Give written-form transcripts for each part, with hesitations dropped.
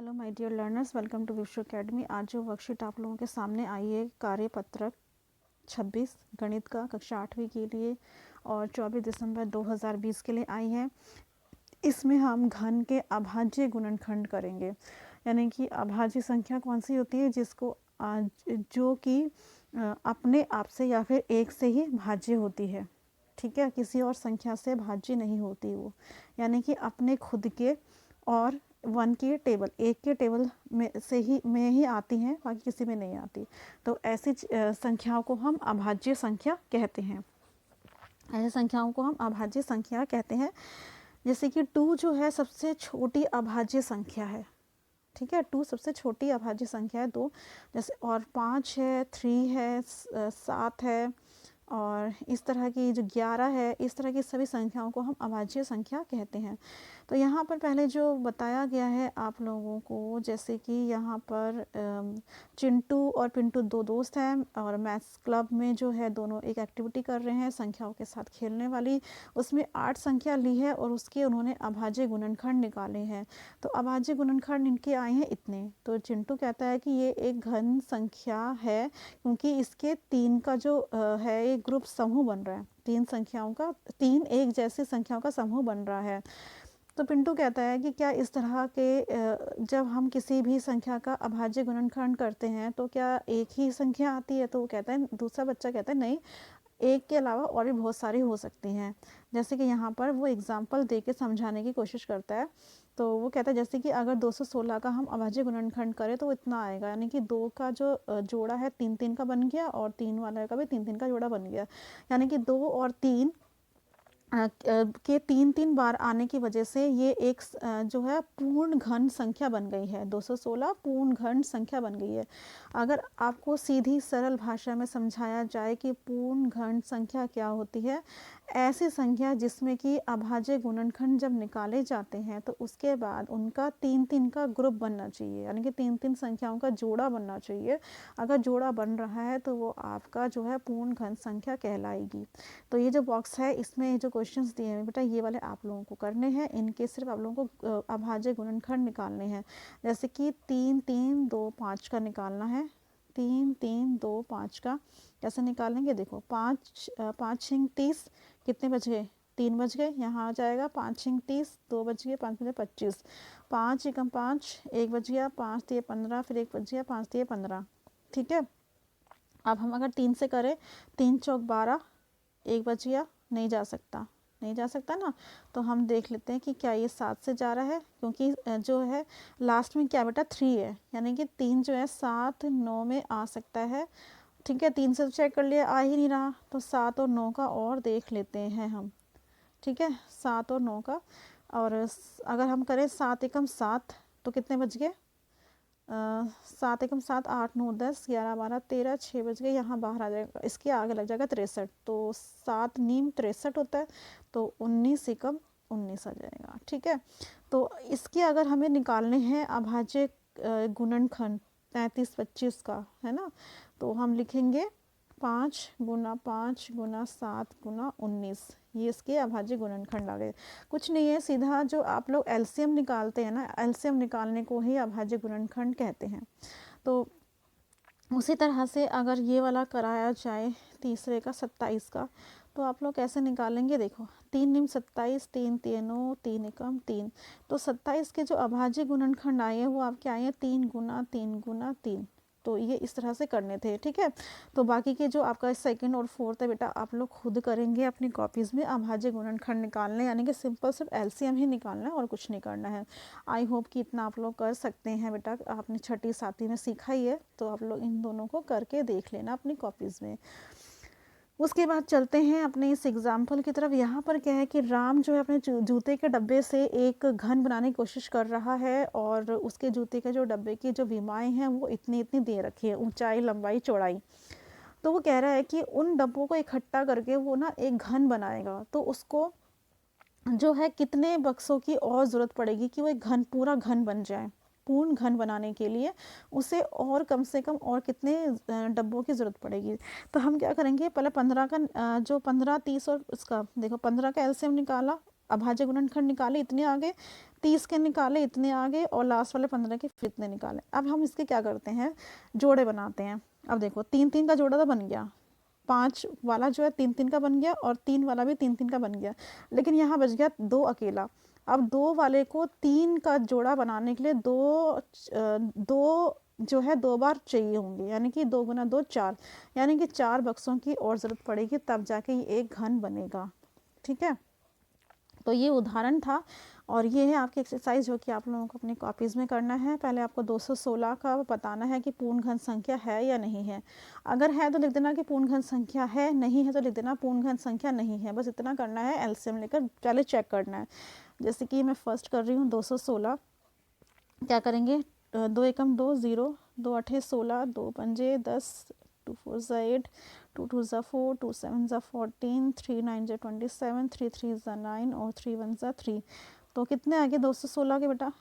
Hello my dear learners, welcome to Vishwa academy. आज जो worksheet आप लोगों के सामने आई है कार्यपत्रक 26 गणित का कक्षा 8वीं के लिए और 24 दिसंबर 2020 के लिए आई है। इसमें हम घन के अभाज्य गुणनखंड करेंगे, यानी कि अभाज्य संख्या कौन सी होती है जिसको जो कि अपने आप से या फिर एक से ही भाज्य होती है। ठीक है, किसी और संख्या से भाज्य नहीं होती वो, यानी कि अपने खुद के और वन के टेबल, एक के टेबल में ही आती हैं, बाकी किसी में नहीं आती। तो ऐसी संख्याओं को हम अभाज्य संख्या कहते हैं। ऐसी संख्याओं को हम अभाज्य संख्या कहते हैं। जैसे कि 2 जो है सबसे छोटी अभाज्य संख्या है। ठीक है, 2 सबसे छोटी अभाज्य संख्या है 2। जैसे और 5 है, 3 है, 7 है और इस तरह की जो 11 है, इस तरह की सभी संख्याओं को हम अभाज्य संख्या कहते हैं। तो यहाँ पर पहले जो बताया गया है आप लोगों को, जैसे कि यहाँ पर चिंटू और पिंटू 2 दोस्त हैं और मैथ्स क्लब में जो है दोनों एक एक्टिविटी कर रहे हैं संख्याओं के साथ खेलने वाली। उसमें 8 संख्या ली है और उसके उन्होंने अभाज्य गुणनखंड निकाले हैं। तो अभाज्य गुणनखंड इनके आए हैं इतने। तो चिंटू कहता है कि ये एक घन संख्या है क्योंकि इसके 3 का जो है एक ग्रुप समूह बन रहा है। 3 संख्याओं का, 3 एक जैसी संख्याओं का समूह बन रहा है। तो पिंटू कहता है कि क्या इस तरह के जब हम किसी भी संख्या का अभाज्य गुणनखंड करते हैं तो क्या एक ही संख्या आती है? तो वो कहता है, दूसरा बच्चा कहता है नहीं, एक के अलावा और भी बहुत सारी हो सकती हैं। जैसे कि यहाँ पर वो एग्जाम्पल दे के समझाने की कोशिश करता है। तो वो कहता है जैसे कि अगर 216 का हम अभाज्य गुणनखंड करें तो इतना आएगा, यानी कि 2 का जो जोड़ा है 3-3 का बन गया और 3 वाला का भी 3-3 का जोड़ा बन गया, यानी कि 2 और 3 के 3-3 बार आने की वजह से ये एक जो है पूर्ण घन संख्या बन गई है। 216 पूर्ण घन संख्या बन गई है। अगर आपको सीधी सरल भाषा में समझाया जाए कि पूर्ण घन संख्या क्या होती है, ऐसी संख्या जिसमें कि अभाज्य गुणनखंड जब निकाले जाते हैं तो उसके बाद उनका 3-3 का ग्रुप बनना चाहिए, यानी कि 3-3 संख्याओं का जोड़ा बनना चाहिए। अगर जोड़ा बन रहा है तो वो आपका जो है पूर्ण घन संख्या कहलाएगी। तो ये जो बॉक्स है इसमें जो क्वेश्चंस दिए हैं बेटा, ये वाले आप लोगों को करने हैं। इनके सिर्फ आप लोगों को अभाज्य गुणनखंड निकालने हैं। जैसे कि 3-3-2-5 का निकालना है। 3-3-2-5 का कैसे निकालेंगे? देखो, 5-5 कितने बज गए? 3 बज गए। यहाँ आ जाएगा 5-30, 2 बज गए, 5 बजे 25, 5 एकम 5, 1 बज गया, 5 दिए 15, फिर 1 बज गया, 5 दिए 15। ठीक है, अब हम अगर 3 से करें, 3 चौक 12, 1 बज गया, नहीं जा सकता, नहीं जा सकता ना। तो हम देख लेते हैं कि क्या ये 7 से जा रहा है, क्योंकि जो है लास्ट में क्या बेटा 3 है, यानी कि 3 जो है 7 9 में आ सकता है। ठीक है, 3 से तो चेक कर लिया, आ ही नहीं रहा, तो 7 और 9 का और देख लेते हैं हम। ठीक है, 7 और 9 का, और अगर हम करें 7 एकम 7 तो कितने बज गए? 7 एकम 7, 8 9 10 11 12 13, 6 बज गए। यहाँ बाहर आ जाएगा, इसके आगे लग जाएगा 63, तो 7 नीम 63 होता है, तो 19 एकम 19 आ जाएगा। ठीक है, तो इसके अगर हमें निकालने हैं अभाज्य गुणनखंड 33-25 का, है ना, तो हम लिखेंगे 5 गुना 5 गुना 7 गुना 19, ये इसके अभाज्य गुणनखंड आ गए। कुछ नहीं है, सीधा जो आप लोग एलसीएम निकालते हैं ना, एलसीएम निकालने को ही अभाज्य गुणनखंड कहते हैं। तो उसी तरह से अगर ये वाला कराया जाए तीसरे का 27 का, तो आप लोग कैसे निकालेंगे? देखो, 3 निम 27, 3 तीनों 3 एकम 3, तो 27 के जो अभाज्य गुणनखंड आए हैं वो आपके आए हैं 3 गुना 3 गुना 3। तो ये इस तरह से करने थे। ठीक है, तो बाकी के जो आपका सेकंड और फोर्थ है बेटा, आप लोग खुद करेंगे अपनी कॉपीज़ में। अभाज्य गुणनखंड निकालने, यानी कि सिंपल सिर्फ एलसीएम ही निकालना है और कुछ नहीं करना है। आई होप कि इतना आप लोग कर सकते हैं बेटा। आपने 6ठी 7वीं में सीखा ही है, तो आप लोग इन दोनों को करके देख लेना अपनी कॉपीज़ में। उसके बाद चलते हैं अपने इस एग्जाम्पल की तरफ। यहाँ पर क्या है कि राम जो है अपने जूते के डब्बे से एक घन बनाने की कोशिश कर रहा है और उसके जूते के जो डब्बे की जो विमाएँ हैं वो इतनी इतनी दे रखी है, ऊंचाई लंबाई चौड़ाई। तो वो कह रहा है कि उन डब्बों को इकट्ठा करके वो ना एक घन बनाएगा, तो उसको जो है कितने बक्सों की और ज़रूरत पड़ेगी कि वो एक घन, पूरा घन बन जाए। पूर्ण घन बनाने के लिए उसे और कम से कम और कितने डब्बों की ज़रूरत पड़ेगी? तो हम क्या करेंगे, पहले 15 का जो 15 30 और उसका देखो, 15 का एलसीएम निकाला, अभाज्य गुणनखंड निकाले, इतने आ गए। 30 के निकाले इतने आ गए और लास्ट वाले 15 के फिर इतने निकाले। अब हम इसके क्या करते हैं, जोड़े बनाते हैं। अब देखो 3 3 का जोड़ा तो बन गया, 5 वाला जो है 3 3 का बन गया और 3 वाला भी 3 3 का बन गया, लेकिन यहाँ बच गया 2 अकेला। अब 2 वाले को 3 का जोड़ा बनाने के लिए दो जो है 2 बार चाहिए होंगे, यानी कि 2 गुना 2 4, यानी कि 4 बक्सों की और ज़रूरत पड़ेगी तब जाके ये एक घन बनेगा। ठीक है, तो ये उदाहरण था और ये है आपकी एक्सरसाइज जो कि आप लोगों को अपनी कॉपीज़ में करना है। पहले आपको 216 का बताना है कि पूर्ण घन संख्या है या नहीं है। अगर है तो लिख देना कि पूर्ण घन संख्या है, नहीं है तो लिख देना पूर्ण घन संख्या नहीं है। बस इतना करना है, एलसीएम लेकर पहले चेक करना है। जैसे कि मैं फर्स्ट कर रही हूँ 216, क्या करेंगे, 2 एकम 2 0, 2 अठे 16, 2 पंजे 10, 2 4 ज़ा 8, 2 2 ज़ा 4, 2 7 ज़ा 14, 3 9 ज़ा 27, 3 3 ज़ा 9 और 3 1 ज़ा 3। तो कितने आ गए 216 के बेटा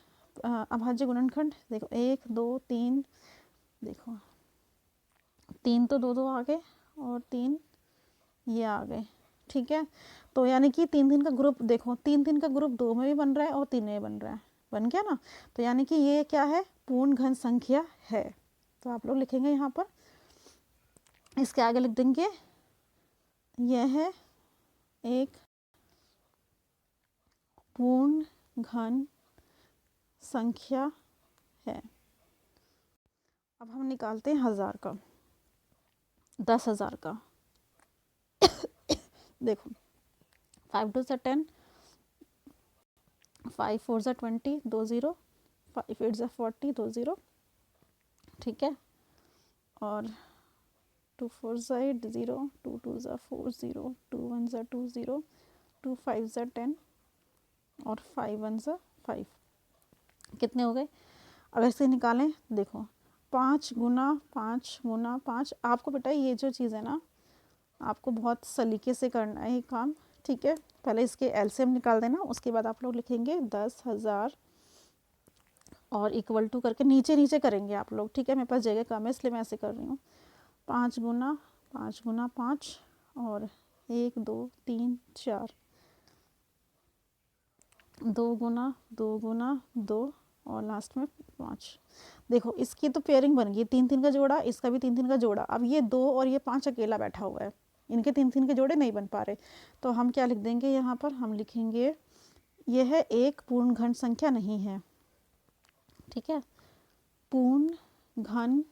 अभाज्य गुणनखंड। देखो 1 2 3, देखो 3 तो 2 2 आ गए और 3 ये आ गए। ठीक है, तो यानी कि 3 3 का ग्रुप, देखो 3 3 का ग्रुप 2 में भी बन रहा है और 3 में बन रहा है, बन गया ना। तो यानी कि ये क्या है, पूर्ण घन संख्या है। तो आप लोग लिखेंगे यहाँ पर, इसके आगे लिख देंगे यह है एक पूर्ण घन संख्या है। अब हम निकालते हैं 1000 का, 10,000 का। देखो 5 2 ज़ा 10, 5 4 ज़ा 20, 2 0, 5 8 ज़ा 40, 2 0। ठीक है, और 2 4 ज़ा 8 0, 2 2 ज़ा 4 0, 2 1 ज़ा 2 0, 2 5 ज़ा 10 और 5 1 ज़ा 5। कितने हो गए, अगर इसे निकालें, देखो 5 गुना 5 गुना 5। आपको बेटा ये जो चीज़ है ना, आपको बहुत सलीके से करना है ये काम। ठीक है, पहले इसके एलसीएम निकाल देना, उसके बाद आप लोग लिखेंगे 10,000 और इक्वल टू करके नीचे नीचे करेंगे आप लोग। ठीक है, मेरे पास जगह कम है इसलिए मैं ऐसे कर रही हूँ। 5 गुना 5 गुना 5 और 1 2 3 4, 2 गुना 2 गुना 2 और लास्ट में 5। देखो इसकी तो पेयरिंग बन गई, 3 3 का जोड़ा, इसका भी 3 3 का जोड़ा। अब ये 2 और ये 5 अकेला बैठा हुआ है, इनके 3 3 के जोड़े नहीं बन पा रहे। तो हम क्या लिख देंगे यहाँ पर, हम लिखेंगे यह एक पूर्ण घन संख्या नहीं है। ठीक है, पूर्ण घन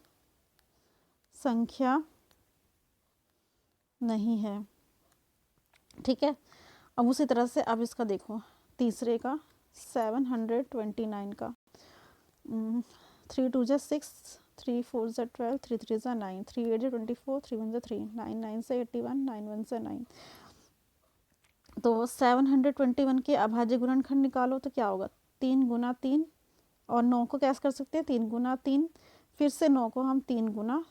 संख्या नहीं है। ठीक है, अब उसी तरह से अब इसका देखो तीसरे का 729 का, 3 2 ज़ा 6, 3 4 ज़ा 12, 3 3 ज़ा 9, 3 8 ज़ा 24, 3 1 ज़ा 3, 9 9 से 81, 9 1 से 9। तो 721 के अभाज्य गुणनखंड निकालो तो क्या होगा, 3 गुना 3, और 9 को कैसे कर सकते हैं, 3 गुना 3, फिर से 9 को हम 3 गुना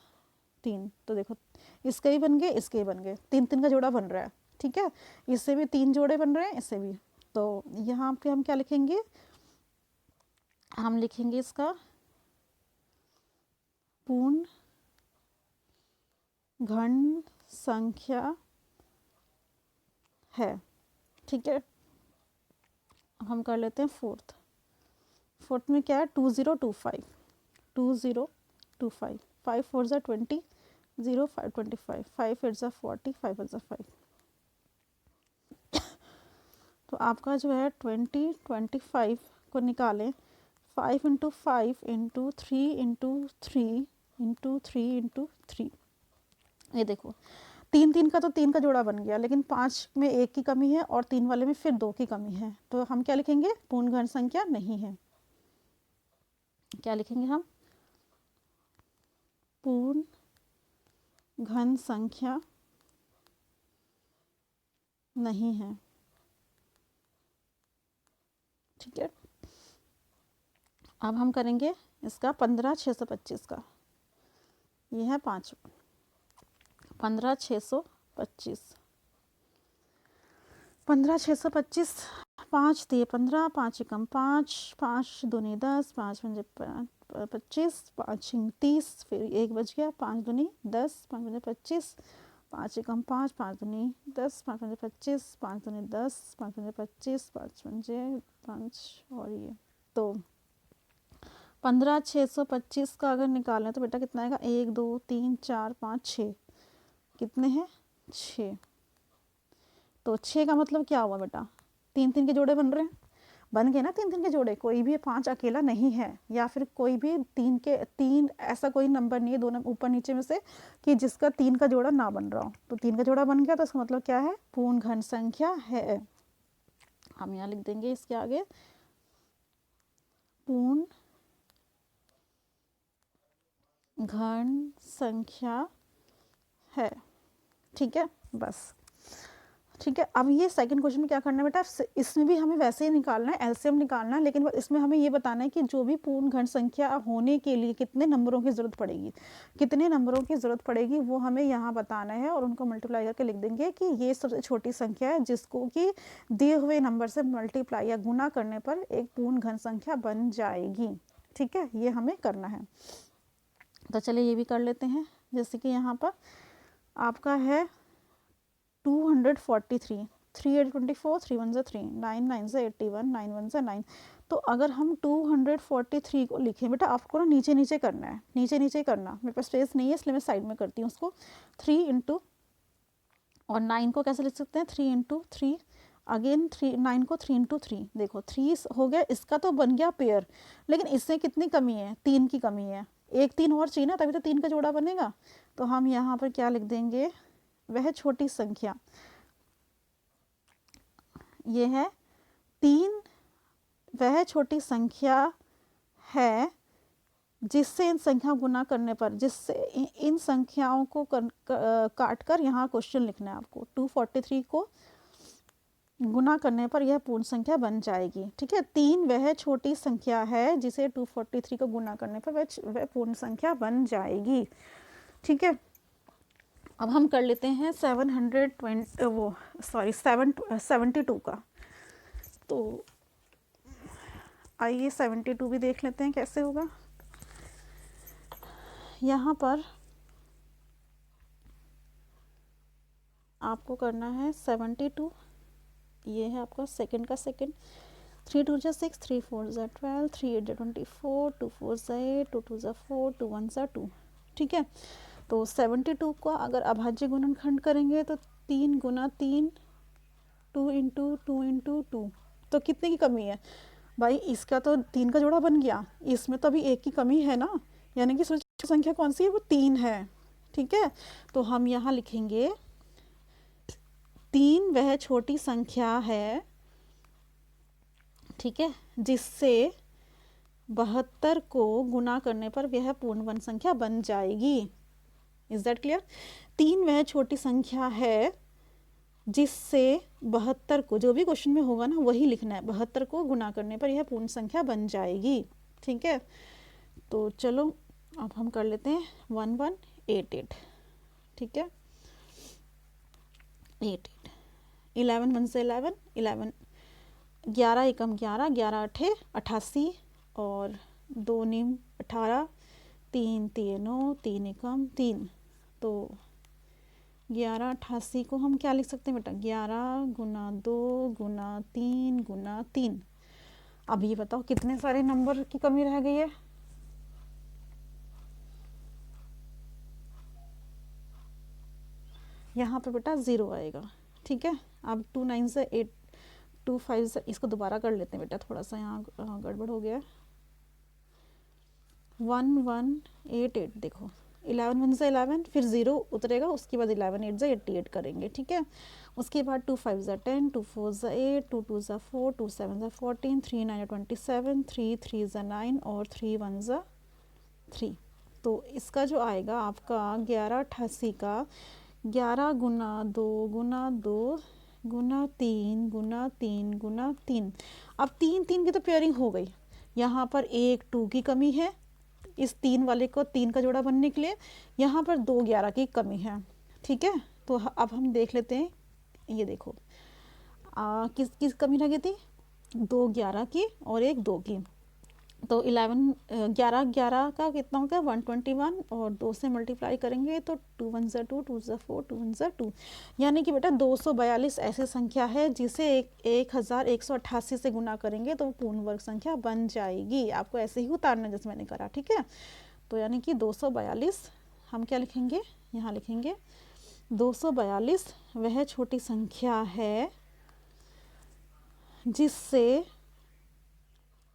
3। तो देखो इसके भी बन गए, इसके भी बन गए, 3 3 का जोड़ा बन रहा है। ठीक है, इससे भी 3 जोड़े बन रहे हैं, इससे भी। तो यहाँ पे हम क्या लिखेंगे, हम लिखेंगे इसका पूर्ण घन संख्या है। ठीक है, अब हम कर लेते हैं फोर्थ में क्या है, 2025, 2025, 5 4 ज़ा 20, 0 5 25, 5 8 ज़ा 40, 5 1 ज़ा 5। तो आपका जो है 2025 को निकालें, 5 into 5 into 3 into 3 into 3 into 3। ये देखो 3 3 का तो 3 का जोड़ा बन गया, लेकिन 5 में 1 की कमी है और 3 वाले में फिर 2 की कमी है। तो हम क्या लिखेंगे, पूर्ण घन संख्या नहीं है। क्या लिखेंगे हम, पूर्ण घन संख्या नहीं है। ठीक है, अब हम करेंगे इसका 15,625 का। ये है 5, 15,625, 15,625, 5 दिए 15, 5 एकम 5, 5 दूनी 10, 5 पंजे 25, 5 30, फिर 1 बच गया, 5 दूनी 10, 5 पंजे 25, 5 एकम 5, 5 दूनी 10, 5 पंजे 25, 5 दूनी 10, 5 पंजे 25, 5 पंजे 5 और ये तो 15,625 का अगर निकालें तो बेटा कितना आएगा, 1 2 3 4 5 6, कितने हैं 6। तो 6 का मतलब क्या हुआ बेटा, 3 3 के जोड़े बन रहे हैं, बन गए ना 3 3 के जोड़े, कोई भी 5 अकेला नहीं है, या फिर कोई भी 3 ऐसा कोई नंबर नहीं है दोनों ऊपर नीचे में से कि जिसका 3 का जोड़ा ना बन रहा हो। तो 3 का जोड़ा बन गया तो इसका मतलब क्या है, पूर्ण घन संख्या है। हम यहाँ लिख देंगे इसके आगे पूर्ण घन संख्या है, ठीक है बस। ठीक है, अब ये सेकंड क्वेश्चन में क्या करना है बेटा, इसमें भी हमें वैसे ही निकालना है, एलसीएम निकालना है, लेकिन इसमें हमें ये बताना है कि जो भी पूर्ण घन संख्या होने के लिए कितने नंबरों की ज़रूरत पड़ेगी, कितने नंबरों की ज़रूरत पड़ेगी वो हमें यहाँ बताना है, और उनको मल्टीप्लाई करके लिख देंगे कि ये सबसे छोटी संख्या है जिसको कि दिए हुए नंबर से मल्टीप्लाई या गुना करने पर एक पूर्ण घन संख्या बन जाएगी। ठीक है, ये हमें करना है। तो चलिए ये भी कर लेते हैं। जैसे कि यहाँ पर आपका है 243, 3 8 24, 3 1 3, 9 9 से 81, 9 1 से 9। तो अगर हम 243 को लिखें बेटा, आपको ना नीचे नीचे करना है, नीचे नीचे करना, मेरे पास स्पेस नहीं है इसलिए मैं साइड में करती हूँ उसको। 3 इंटू और 9 को कैसे लिख सकते हैं, 3 इंटू 3, अगेन 9 को 3 इंटू 3, देखो 3 हो गया, इसका तो बन गया पेयर, लेकिन इससे कितनी कमी है, 3 की कमी है, एक 3 और चाहिए ना, तभी तो 3 का जोड़ा बनेगा। तो हम यहाँ पर क्या लिख देंगे, वह छोटी संख्या, ये है 3, वह छोटी संख्या है जिससे इन संख्या गुना करने पर, जिससे इन संख्याओं को काट कर यहाँ क्वेश्चन लिखना है आपको, 243 को गुना करने पर यह पूर्ण संख्या बन जाएगी। ठीक है, 3 वह छोटी संख्या है जिसे 243 को गुना करने पर वह पूर्ण संख्या बन जाएगी। ठीक है, अब हम कर लेते हैं 772 का। तो आइए 72 भी देख लेते हैं कैसे होगा। यहाँ पर आपको करना है 72, ये है आपका सेकंड का सेकंड, 3 2 जा 6, 3 4 जा 12, 3 8 जा 24, 2 4 जा 8, 2 2 जा 4, 2 1 जा 2। ठीक है, तो 72 को अगर अभाज्य गुणनखंड करेंगे तो 3 गुना 3, 2 इंटू 2 इंटू 2, तो कितने की कमी है भाई, इसका तो 3 का जोड़ा बन गया, इसमें तो अभी 1 की कमी है ना, यानी कि सबसे संख्या कौन सी है, वो 3 है। ठीक है, तो हम यहाँ लिखेंगे 3 वह छोटी संख्या है, ठीक है, जिससे 72 को गुना करने पर वह पूर्ण वन संख्या बन जाएगी। Is that clear? 3 वह छोटी संख्या है जिससे 72 को, जो भी क्वेश्चन में होगा ना वही लिखना है, 72 को गुना करने पर यह पूर्ण संख्या बन जाएगी। ठीक है, तो चलो अब हम कर लेते हैं 1188। ठीक है, 88, 11 1 से 11, 11 11 एकम 11, 11 अठे 88 और 2 नीम 18, 3 3 3 एकम 3, तो 11 88 को हम क्या लिख सकते हैं बेटा, 11 गुना 2 गुना 3 गुना 3। अब ये बताओ कितने सारे नंबर की कमी रह गई है, यहाँ पे बेटा 0 आएगा। ठीक है, अब 2 9 से 8, 2 5 से, इसको दोबारा कर लेते हैं बेटा, थोड़ा सा यहाँ गड़बड़ हो गया। 1188, देखो 11 1 से 11, फिर 0 उतरेगा, उसके बाद 11 8 से 88 करेंगे। ठीक है, उसके बाद 2 5 से 10, 2 4 से 8, 2 2 से 4, 2 7 से 14, 3 9 27, 3 3 से 9 और 3 1 से 3। तो इसका जो आएगा आपका 1188 का 11 गुना 2 गुना 2 गुना 3 गुना 3 गुना 3। अब 3 3 की तो पेयरिंग हो गई, यहाँ पर 1 2 की कमी है, इस 3 वाले को 3 का जोड़ा बनने के लिए, यहाँ पर 2 11 की कमी है। ठीक है, तो अब हम देख लेते हैं, ये देखो किस किस कमी रह गई थी, 2 11 की और 1 2 की। तो 11 का कितना हो गया 121, और 2 से मल्टीप्लाई करेंगे तो 2 1 ज़ा 2, 2 ज़ा 4, 2 1 ज़ा 2। यानी कि बेटा 242 ऐसी संख्या है जिसे 1188 से गुना करेंगे तो पूर्ण वर्ग संख्या बन जाएगी। आपको ऐसे ही उतारना जैसे मैंने करा, ठीक है। तो यानी कि 242 हम क्या लिखेंगे, यहाँ लिखेंगे 242 वह छोटी संख्या है जिससे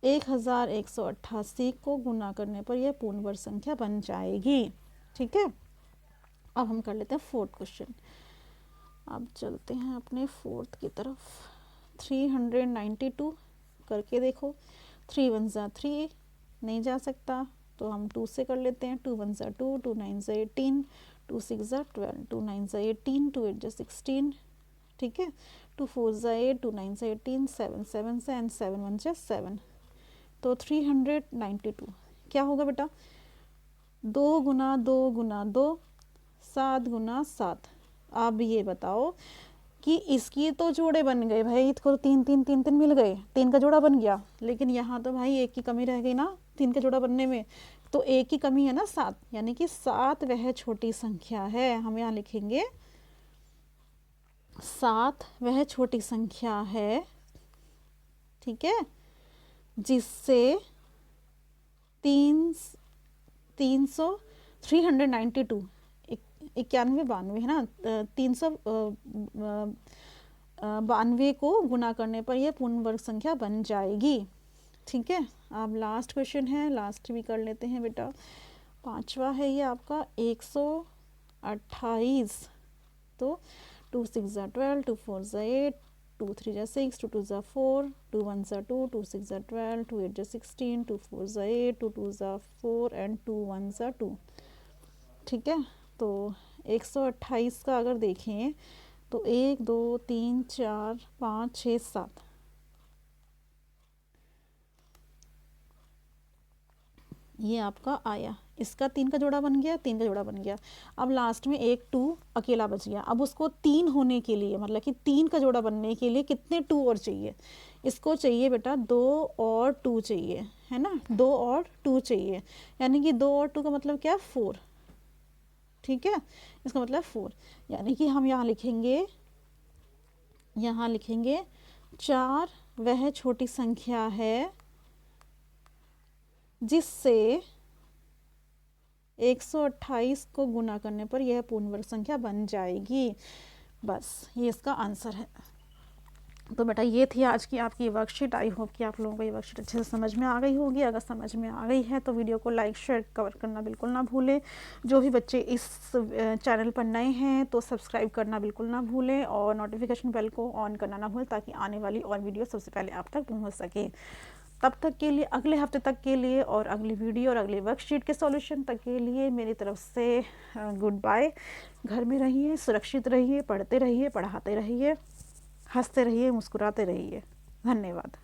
1188 को गुना करने पर यह पूर्ण वर्ग संख्या बन जाएगी, ठीक है। अब हम कर लेते हैं फोर्थ क्वेश्चन। अब चलते हैं अपने फोर्थ की तरफ। 392 करके देखो। 3 1 ज़ा 3 नहीं जा सकता तो हम 2 से कर लेते हैं। 2 1 ज़ा 2, 2 9 ज़ा 18, 2 6 ज़ा 12, 2 9 ज़ा 18, 2 8 ज़ा 16, ठीक है। 2 4 ज़ा 8, 2 9 ज़ा 18, 7 7 ज़ा एंड 7 1 ज़ा 7। तो 392 क्या होगा बेटा, 2 गुना 2 गुना 2, 7 गुना 7। अब ये बताओ कि इसकी तो जोड़े बन गए भाई, इसको 3 3 3 3 मिल गए, 3 का जोड़ा बन गया। लेकिन यहाँ तो भाई 1 की कमी रह गई ना 3 का जोड़ा बनने में, तो 1 की कमी है ना 7, यानी कि 7 वह छोटी संख्या है। हम यहाँ लिखेंगे 7 वह छोटी संख्या है, ठीक है, जिससे 392 91 92 है ना, 392 को गुना करने पर यह पूर्ण वर्ग संख्या बन जाएगी, ठीक है। अब लास्ट क्वेश्चन है, लास्ट भी कर लेते हैं बेटा। 5वां है ये आपका 128। तो 2 6 ज़ा 12, 2 4 ज़ा 8, 2 3 ज़ा 6, 2 2 ज़ा 4, 2 1 ज़ा 2, 2 6 ज़ा 12, 2 8 ज़ा 16, 2 4 ज़ा 8, 2 2 ज़ा 4 एंड 2 1 ज़ा 2, ठीक है। तो 128 का अगर देखें तो 1 2 3 4 5 6 7, ये आपका आया। इसका 3 का जोड़ा बन गया, 3 का जोड़ा बन गया। अब लास्ट में 1 2 अकेला बच गया। अब उसको 3 होने के लिए, मतलब कि 3 का जोड़ा बनने के लिए कितने 2 और चाहिए, इसको चाहिए बेटा 2 और 2 चाहिए, है ना, 2 और 2 चाहिए। यानी कि 2 और 2 का मतलब क्या, 4, ठीक है। इसका मतलब 4, यानी कि हम यहाँ लिखेंगे 4 वह छोटी संख्या है जिससे 128 को गुना करने पर यह पूर्ण वर्ग संख्या बन जाएगी। बस ये इसका आंसर है। तो बेटा ये थी आज की आपकी वर्कशीट। आई होप कि आप लोगों को ये वर्कशीट अच्छे से समझ में आ गई होगी। अगर समझ में आ गई है तो वीडियो को लाइक शेयर कवर करना बिल्कुल ना भूलें। जो भी बच्चे इस चैनल पर नए हैं तो सब्सक्राइब करना बिल्कुल ना भूलें और नोटिफिकेशन बेल को ऑन करना ना भूलें ताकि आने वाली और वीडियो सबसे पहले आप तक पहुँच सके। तब तक के लिए, अगले हफ्ते तक के लिए और अगली वीडियो और अगले वर्कशीट के सॉल्यूशन तक के लिए मेरी तरफ से गुड बाय। घर में रहिए, सुरक्षित रहिए, पढ़ते रहिए, पढ़ाते रहिए, हंसते रहिए, मुस्कुराते रहिए। धन्यवाद।